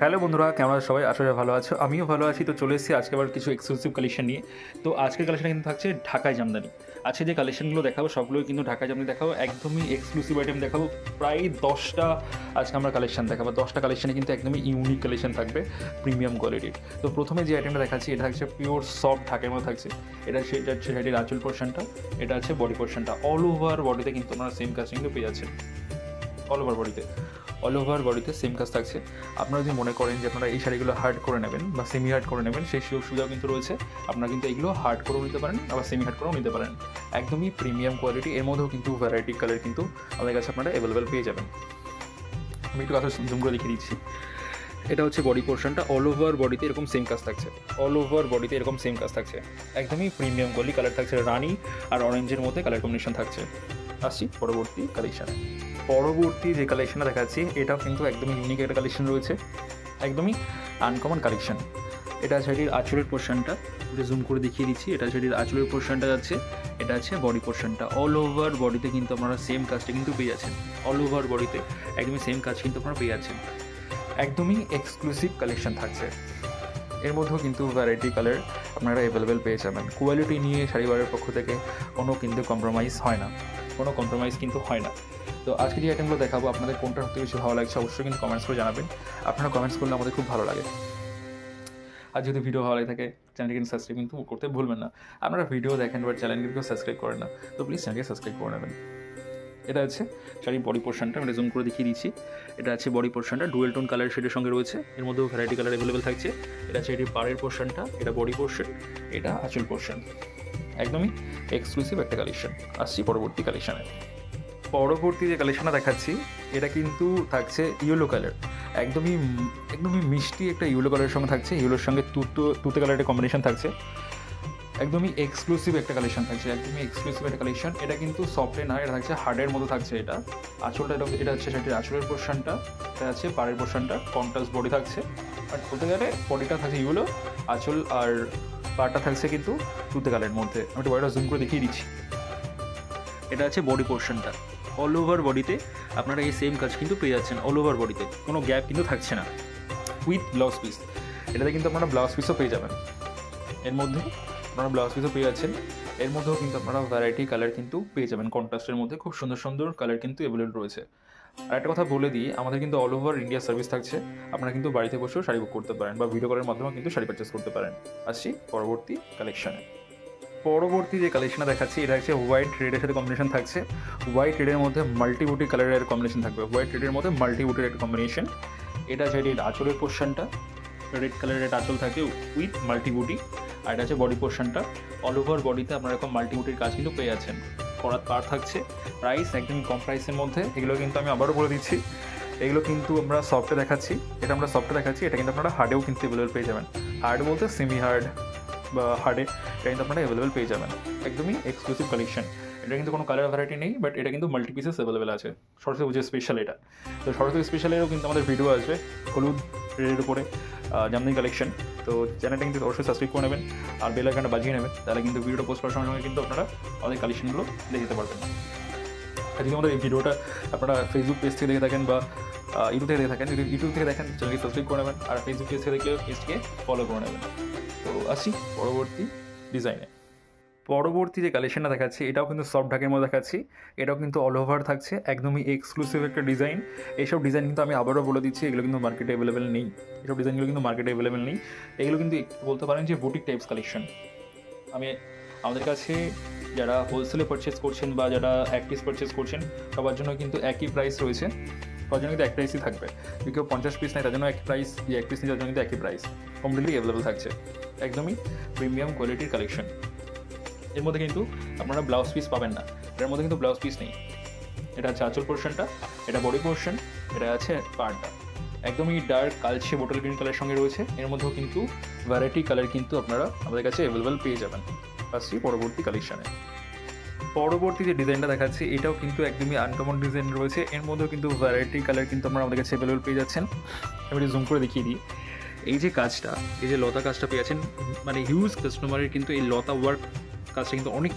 Hello বন্ধুরা, কেমন আছো সবাই? আশা করি ভালো আছো। আমিও ভালো আছি। তো চলে এসেছি আজকে আবার কিছু এক্সক্লুসিভ কালেকশন নিয়ে। তো আজকের কালেকশনে কিন্তু থাকছে ঢাকাই জামদানি। আজকে যে কালেকশনগুলো দেখাবো সবগুলোই কিন্তু ঢাকাই জামদানি দেখাবো। একদমই এক্সক্লুসিভ আইটেম দেখাবো। প্রায় 10টা আজকে আমরা কালেকশন দেখাবো। 10টা কালেকশনে কিন্তু একদমই ইউনিক কালেকশন থাকবে, প্রিমিয়াম কোয়ালিটির। তো প্রথমে যে আইটেমটা দেখাচ্ছি এটা হচ্ছে পিওর সফট ঢাকার মধ্যে থাকছে। এটা হচ্ছে শাড়ির আঁচল পোর্শনটা, এটা হচ্ছে বডি পোর্শনটা। অল ওভার বডিতে কিন্তু আপনারা সেম কাজ কিন্তু পেয়ে যাচ্ছেন। অল ওভার বডিতে সেম কাজ থাকছে। আপনারা যদি মনে করেন যে আপনারা এই শাড়িগুলো হার্ড করে নেবেন বা সেমি হার্ড করে নেবেন, সেই সুযোগ সুবিধাও কিন্তু রয়েছে। আপনারা কিন্তু এইগুলো হার্ড করেও নিতে পারেন, আবার সেমি হার্ড করেও নিতে পারেন। একদমই প্রিমিয়াম কোয়ালিটি। এর মধ্যেও কিন্তু ভ্যারাইটি কালার কিন্তু আমাদের কাছে আপনারা অ্যাভেলেবেল পেয়ে যাবেন। আমি একটু কথা জুম করে দেখিয়ে দিচ্ছি। এটা হচ্ছে বডি পোর্শনটা। অল ওভার বডিতে এরকম সেম কাজ থাকছে। একদমই প্রিমিয়াম কোয়ালিটি কালার থাকছে। রানি আর অরেঞ্জের মধ্যে কালার কম্বিনেশন থাকছে। আসছি পরবর্তী কালেকশানে। পরবর্তী যে কালেকশনটা দেখাচ্ছি এটাও কিন্তু একদমই ইউনিক একটা কালেকশন রয়েছে, একদমই আনকমন কালেকশন। এটা শাড়ির আঁচলের পোর্শনটা, এটা জুম করে দেখিয়ে দিচ্ছি। এটা শাড়ির আঁচলের পোর্শনটা যাচ্ছে, এটা আছে বডি পোর্শনটা। অল ওভার বডিতে কিন্তু আপনারা সেম কাজটা কিন্তু পেয়ে যাচ্ছেন। অল ওভার বডিতে একদমই সেম কাজ কিন্তু আপনারা পেয়ে যাচ্ছেন। একদমই এক্সক্লুসিভ কালেকশন থাকছে। এর মধ্যেও কিন্তু ভ্যারাইটি কালার আপনারা অ্যাভেলেবেল পেয়ে যাবেন। কোয়ালিটি নিয়ে শাড়িবারের পক্ষ থেকে কোনো কিন্তু কম্প্রোমাইজ হয় না। তো আজকে যে আইটেমগুলো দেখাবো আপনাদের কোনটা সবথেকে বেশি ভালো লাগছে অবশ্যই কিন্তু কমেন্টস করে জানাবেন। আপনারা কমেন্টস করলে আমাদের খুব ভালো লাগে। আর যদি ভিডিও ভালো লাগে থাকে চ্যানেলটি কিন্তু সাবস্ক্রাইব কিন্তু করতে ভুলবেন না। আপনারা ভিডিও দেখেন বাট চ্যানেল কিন্তু সাবস্ক্রাইব করেন না, তো প্লিজ চ্যানেলকে সাবস্ক্রাইব করে নেবেন। এটা আছে শাড়ির বডি পোর্শনটা, আমি জুম করে দেখিয়ে দিচ্ছি। এটা আছে বডি পোর্শনটা, ডুয়েল টোন কালার শেডের সঙ্গে রয়েছে। এর মধ্যেও ভ্যারাইটি কালার অ্যাভেলেবেল থাকছে। এটা আছে এটির পাড়ের পোর্শনটা, এটা বডি পোর্শন, এটা আঁচল পোর্শন। একদমই এক্সক্লুসিভ একটা কালেকশন। আসছি পরবর্তী কালেকশানে। পরবর্তী যে কালেকশনটা দেখাচ্ছি এটা কিন্তু থাকছে ইয়েলো কালার। একদমই মিষ্টি একটা ইয়েলো কালারের সঙ্গে থাকছে। ইয়েলোর সঙ্গে তুতে কালারের কম্বিনেশন থাকছে। একদমই এক্সক্লুসিভ একটা কালেকশন। এটা কিন্তু সফটে না, এটা থাকছে হার্ডের মতো থাকছে। এটা আঁচলটা, এটা হচ্ছে সেটির আঁচলের পোর্শনটা, এটা আছে পাড়ের পোর্শনটা। কন্ট্রাস্ট বডি থাকছে, বাট বলতে গেলে বডিটা থাকছে ইয়েলো, আঁচল আর পাড়টা থাকছে কিন্তু তুতে কালারের মধ্যে। আমি একটু বডিটা জুম করে দেখিয়ে দিচ্ছি। এটা আছে বডি পোর্শনটা। অল ওভার বডিতে আপনারা এই সেম কাজ কিন্তু পেয়ে যাচ্ছেন। অল ওভার বডিতে কোনো গ্যাপ কিন্তু থাকছে না, উইথ ব্লাউজ পিস। এটাতে কিন্তু আপনারা ব্লাউজ পিসও পেয়ে যাবেন। এর মধ্যে আপনারা ব্লাউজ পিসও পেয়ে যাচ্ছেন। এর মধ্যেও কিন্তু আপনারা ভ্যারাইটি কালার কিন্তু পেয়ে যাবেন। কন্ট্রাস্টের মধ্যে খুব সুন্দর সুন্দর কালার কিন্তু অ্যাভেলেবল রয়েছে। আর একটা কথা বলে দিই, আমাদের কিন্তু অল ওভার ইন্ডিয়া সার্ভিস থাকছে। আপনারা কিন্তু বাড়িতে বসেও শাড়ি বুক করতে পারেন বা ভিডিও কলের মাধ্যমেও কিন্তু শাড়ি পারচেস করতে পারেন। আসছি পরবর্তী কালেকশানে। পরবর্তী যে কালেকশনটা দেখাচ্ছি এটা হচ্ছে হোয়াইট রেডের সাথে কম্বিনেশন থাকছে। হোয়াইট রেডের মধ্যে মাল্টিবুটি কালারের কম্বিনেশন থাকবে। একটা কম্বিনেশন। এটা হচ্ছে এটির আঁচলের পোর্শনটা, রেড কালারের একটা আঁচল থাকে উইথ মাল্টিবুটি। আর এটা হচ্ছে বডি পোর্শনটা। অল ওভার বডিতে আপনারা এরকম মাল্টিবুটির কাজ কিন্তু পেয়ে যাচ্ছেন। করাত পার থাকছে। প্রাইস একদমই কম প্রাইসের মধ্যে। এগুলো কিন্তু আমি আবারও বলে দিচ্ছি, এগুলো কিন্তু আমরা সফটে দেখাচ্ছি। এটা কিন্তু আপনারা হার্ডেও কিন্তু অ্যাভেলেবেল পেয়ে যাবেন। হার্ড বলতে সেমি হার্ড বা হার্ডে, এটা কিন্তু আপনারা অ্যাভেলেবেল পেয়ে যাবেন। একদমই এক্সক্লুসিভ কালেকশন। এটা কিন্তু কোনো কালার ভ্যারাইটি নেই, বাট এটা কিন্তু মাল্টি পিসেস অ্যাভেলেবেল আছে। সরস্বতী পুজো স্পেশাল এটা। তো সরস্বতী স্পেশালেরও কিন্তু আমাদের ভিডিও আসবে হলুদ রেডের উপরে জামদানি কালেকশন। তো চ্যানেলটা কিন্তু অবশ্যই সাবস্ক্রাইব করে নেবেন আর বেল আইকনটা বাজিয়ে নেবেন, তাহলে কিন্তু ভিডিওটা পোস্ট করার সঙ্গে কিন্তু আপনারা আমাদের কালেকশনগুলো দেখে যেতে পারবেন। আর যদি আমাদের এই ভিডিওটা আপনারা ফেসবুক পেজ থেকে দেখে থাকেন বা ইউটিউব থেকে দেখে থাকেন, যদি ইউটিউব থেকে দেখেন চ্যানেলকে সাবস্ক্রাইব করে নেবেন, আর ফেসবুক পেজ থেকে দেখলে পেজকে ফলো করে নেবেন। তো আসি পরবর্তী ডিজাইনে। পরবর্তী যে কালেকশনটা দেখাচ্ছি এটাও কিন্তু সফট ঢাকের মধ্যে দেখাচ্ছি। এটাও কিন্তু অল ওভার থাকছে, একদমই এক্সক্লুসিভ একটা ডিজাইন। এইসব ডিজাইন কিন্তু আমি আবারও বলে দিচ্ছি, এগুলো কিন্তু মার্কেটে অ্যাভেলেবেল নেই। এগুলো কিন্তু বলতে পারেন যে বুটিক টাইপস কালেকশন। আমাদের কাছে যারা হোলসেলে পারচেস করছেন বা যারা এক পিস পারচেস করছেন সবার জন্য কিন্তু একই প্রাইস রয়েছে। সবার জন্য কিন্তু এক প্রাইসই থাকবে। যদি কেউ 50 পিস নেয় তার জন্য এক প্রাইস, যে এক পিস নেয় তার জন্য কিন্তু একই প্রাইস। কমপ্লিটলি অ্যাভেলেবেল থাকছে। একদমই প্রিমিয়াম কোয়ালিটির কালেকশন। এর মধ্যে কিন্তু আপনারা ব্লাউজ পিস পাবেন না, এটার মধ্যে কিন্তু ব্লাউজ পিস নেই। এটা আছে আঁচল পোর্শনটা, এটা বডি পোর্শন, এটা আছে পাড়টা। একদমই ডার্ক কালচে বোটল গ্রিন কালারের সঙ্গে রয়েছে। এর মধ্যেও কিন্তু ভ্যারাইটি কালার কিন্তু আপনারা আমাদের কাছে অ্যাভেলেবেল পেয়ে যাবেন। আসছি পরবর্তী কালেকশানে। পরবর্তী যে ডিজাইনটা দেখাচ্ছি এটাও কিন্তু একদমই আনকমন ডিজাইন রয়েছে। এর মধ্যেও কিন্তু ভ্যারাইটি কালার কিন্তু আপনারা আমাদের কাছে অ্যাভেলেবেল পেয়ে যাচ্ছেন। আমি জুম করে দেখিয়ে দিই। এই যে কাজটা, এই যে লতা কাজটা পেয়ে যাচ্ছেন, মানে হিউজ কাস্টমারের কিন্তু এই লতা ওয়ার্ক কাজটা কিন্তু অনেক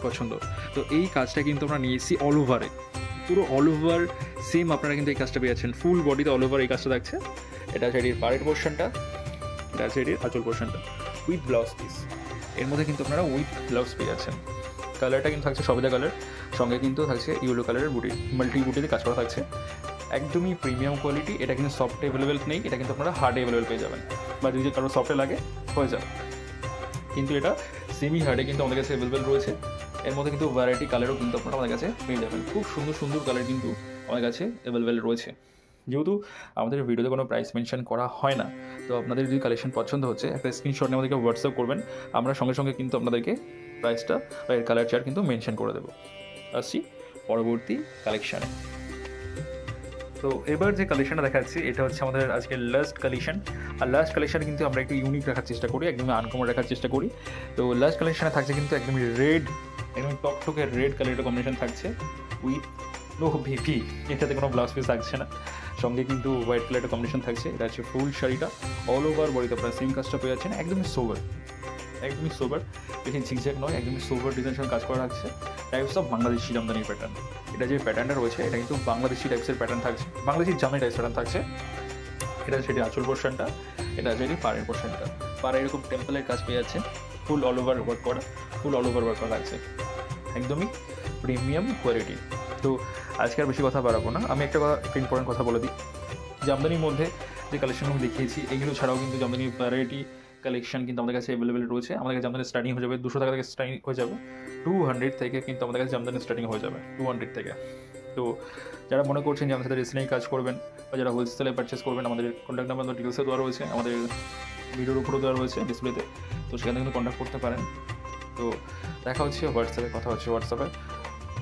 পছন্দ। তো এই কাজটা কিন্তু আমরা নিয়ে এসেছি অল ওভারে। পুরো অল ওভার সেম আপনারা কিন্তু এই কাজটা পেয়েছেন, ফুল বডিতে অল ওভার এই কাজটা থাকছে। এটা আছে এটির পাড়ের পোর্শনটা, এটা আছে এটির আঁচল পোর্শনটা উইথ ব্লাউজ পিস। এর মধ্যে কিন্তু আপনারা উইথ ব্লাউজ পেয়ে যাচ্ছেন। কালারটা কিন্তু থাকছে সবেদা কালার, সঙ্গে কিন্তু থাকছে ইয়েলো কালারের বুটি, মাল্টি বুটিতে কাজ করা থাকছে, একদমই প্রিমিয়াম কোয়ালিটি। এটা কিন্তু সফটে অ্যাভেলেবেল নেই, এটা কিন্তু আপনারা হার্ডে অ্যাভেলেবেল পেয়ে যাবেন, বা যদি কারো সফটে লাগে হয়ে যাবে। কিন্তু এটা সেমি হার্ডে কিন্তু আমাদের কাছে অ্যাভেলেবেল রয়েছে। এর মধ্যে কিন্তু ভ্যারাইটি কালারও কিন্তু আপনারা আমাদের কাছে পেয়ে যাবেন, খুব সুন্দর সুন্দর কালার কিন্তু আমাদের কাছে অ্যাভেলেবেল রয়েছে। যেহেতু আমাদের ভিডিওতে কোনো প্রাইস মেনশন করা হয় না, তো আপনাদের যদি কালেকশন পছন্দ হচ্ছে একটা স্ক্রিনশট নিয়ে আমাদেরকে হোয়াটসঅ্যাপ করবেন, আমরা সঙ্গে সঙ্গে কিন্তু আপনাদেরকে প্রাইসটা বা এর কালার চার্ট কিন্তু মেনশন করে দেবো। আসছি পরবর্তী কালেকশানে। তো এবার যে কালেকশনটা দেখাচ্ছি এটা হচ্ছে আমাদের আজকে লাস্ট কালেকশন। আর লাস্ট কালেকশানে কিন্তু আমরা একটু ইউনিক রাখার চেষ্টা করি, একদমই আনকমন রাখার চেষ্টা করি। তো লাস্ট কালেকশানে থাকছে কিন্তু একদমই রেড, একদমই টকটকে রেড কালারের কম্বিনেশন থাকছে উইথ নো ভিপি, এটাতে কোনো ব্লাউজ পিস থাকছে না, সঙ্গে কিন্তু হোয়াইট কালারের কম্বিনেশন থাকছে। এটা হচ্ছে ফুল শাড়িটা, অল ওভার বডিতে আপনারা সেম কাজটা পেয়ে যাচ্ছেন, একদমই সোবার, একদমই সোবার, বেশি ঝিকঝাক নয়, একদমই সোবার ডিজাইনের সঙ্গে কাজ করা থাকছে। টাইপস অফ বাংলাদেশি জামদানির প্যাটার্ন, এটা যে প্যাটার্নটা রয়েছে এটা কিন্তু বাংলাদেশি টাইপসের প্যাটার্ন থাকছে, বাংলাদেশি জামদানি টাইপস প্যাটার্ন থাকছে। এটা সেটি আঁচল পোর্শনটা, এটা সেটি পাড়ের পোর্শনটা, পাড়ে এরকম টেম্পলের কাজ পেয়ে যাচ্ছে, ফুল অল ওভার ওয়ার্ক করা, ফুল অল ওভার ওয়ার্ক করা থাকছে, একদমই প্রিমিয়াম কোয়ালিটি। তো আজকে আর বেশি কথা বাড়াবো না, আমি একটা ইম্পর্টেন্ট কথা বলে দিই। জামদানির মধ্যে যে কালেকশনগুলো দেখিয়েছি এগুলো ছাড়াও কিন্তু জামদানির ভ্যারাইটি কালেকশন কিন্তু আমাদের কাছে অ্যাভেলেবেল রয়েছে। আমাদের কাছে জামদানি স্টার্টিং হয়ে যাবে 200 টাকা থেকে, স্টার্টিং হয়ে যাবে 200 থেকে, কিন্তু আমাদের কাছে জামদানি স্টার্টিং হয়ে যাবে 200 থেকে। তো যারা মনে করছেন যে আমাদের সাথে রিসেলিং কাজ করবেন বা যারা হোলসেলে পারচেস করবেন, আমাদের কন্ট্যাক্ট নাম্বার ডিটেলসে দেওয়া রয়েছে, আমাদের ভিডিওর উপরেও দেওয়া রয়েছে ডিসপ্লেতে, তো সেখানে কিন্তু কন্ট্যাক্ট করতে পারেন। তো দেখা হচ্ছে হোয়াটসঅ্যাপে, কথা হচ্ছে হোয়াটসঅ্যাপে।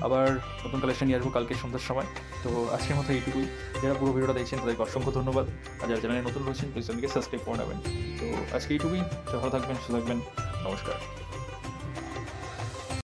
আবার নতুন কালেকশন নিয়ে আসবো কালকে সন্ধ্যার সময়। তো আজকের মতো এইটুকুই, যারা পুরো ভিডিওটা দেখছেন তাদেরকে অসংখ্য ধন্যবাদ, আর যারা চ্যানেলে নতুন রয়েছেন প্লিজ চ্যানেলকে সাবস্ক্রাইব করে নেবেন। তো আজকে এইটুকুই, ভালো থাকবেন, সুস্থ থাকবেন, নমস্কার।